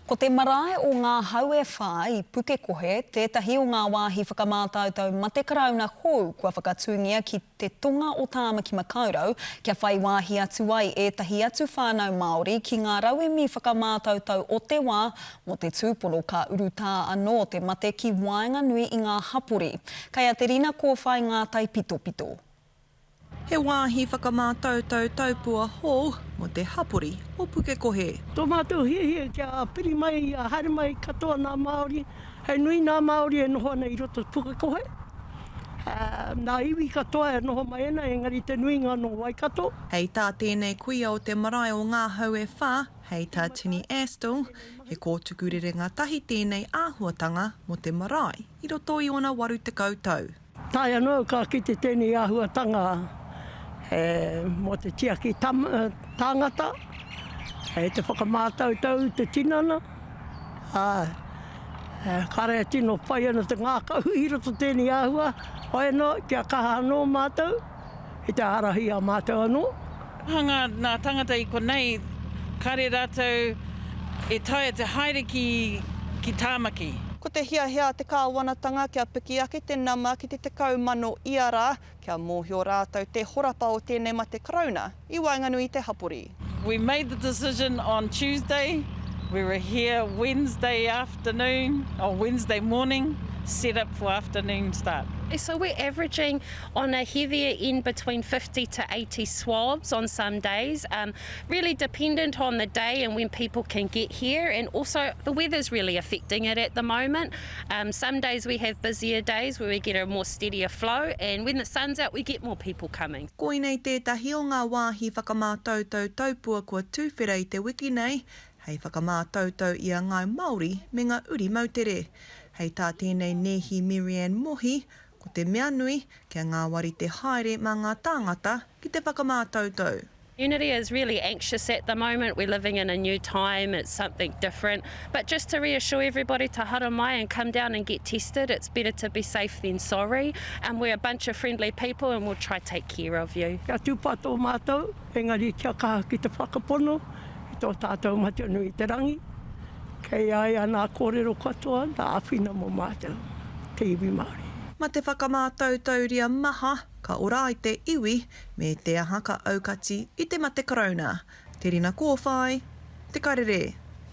Ko te marae o ngā haue whā i Pukekohe, tētahi o ngā wāhi whakamātautau mate karauna hou kua whakatūngia ki te tonga o Tāmaki Makaurau, kia whai wāhi atu ai ētahi atu whānau Māori ki ngā rauemi whakamātautau o te wā mo te tūporo ka urutā anō te mate ki waenga nui i ngā hapori. Kei a te rina ko whai ngā tai pito pito. He wāhi whakamātautau taupua hou mo te hapori o Pukekohe. Tō mātou hie kia piri mai, haere mai katoa nā Māori. Hei nui nā Māori e noho ana i roto Pukekohe. Nā iwi katoa e noho mai ana, engari te nui ngā no Waikato. Hei tā tēnei kuia o te marae o ngā haue whā, hei tā Tini Astle, he kōtukurere ngā tahi tēnei āhuatanga mo te marae i roto i ona 80 tau. Tai anō ka ki te tēnei āhuatanga mo te tiaki tāngata, te whakamātautau te tinana. Karea tino whai ana te ngākau i roto tēnei āhua. Hoi anō, kia kaha anō mātou, i te arahi a mātou anō. Hanga nā tangata i konei, kare rātou e taia te haere ki Tāmaki. Ko te hiahea te kāwanatanga kia piki ake te nama ki te 10 mano iara, kia mōhio rātou te horapa o tēnei mate karauna i Wainganui te hapori. We made the decision on Tuesday. We were here Wednesday afternoon, or Wednesday morning, set up for afternoon start. So we're averaging on a heavier end between 50 to 80 swabs on some days, really dependent on the day and when people can get here, and also the weather's really affecting it at the moment. Some days we have busier days where we get a more steadier flow, and when the sun's out we get more people coming. Koinei tētahi o ngā wāhi whakamātautau taupua kua tūwhera i te wiki nei, hei whakamātautau i a ngai Māori me ngā uri mautere. Hei tā tēnei nehi Marianne Mohi, ko te mea nui kia ngā wari te haere mā ngā tāngata ki te whakamātautau. Unity is really anxious at the moment. We're living in a new time, it's something different. But just to reassure everybody to hara mai and come down and get tested, it's better to be safe than sorry. We're a bunch of friendly people and we'll try to take care of you. Kia tūpato mātou, engari kia kaha ki te whakapono, i tō tātou mate nui te rangi. Kei ai ana kōrero katoa, nā awhina mo mātou, te iwi Māori. Ma te whakamātautau ria maha, ka ora i te iwi, me te aha ka aukati i te mate karauna. Te rina kōwhai, te karere.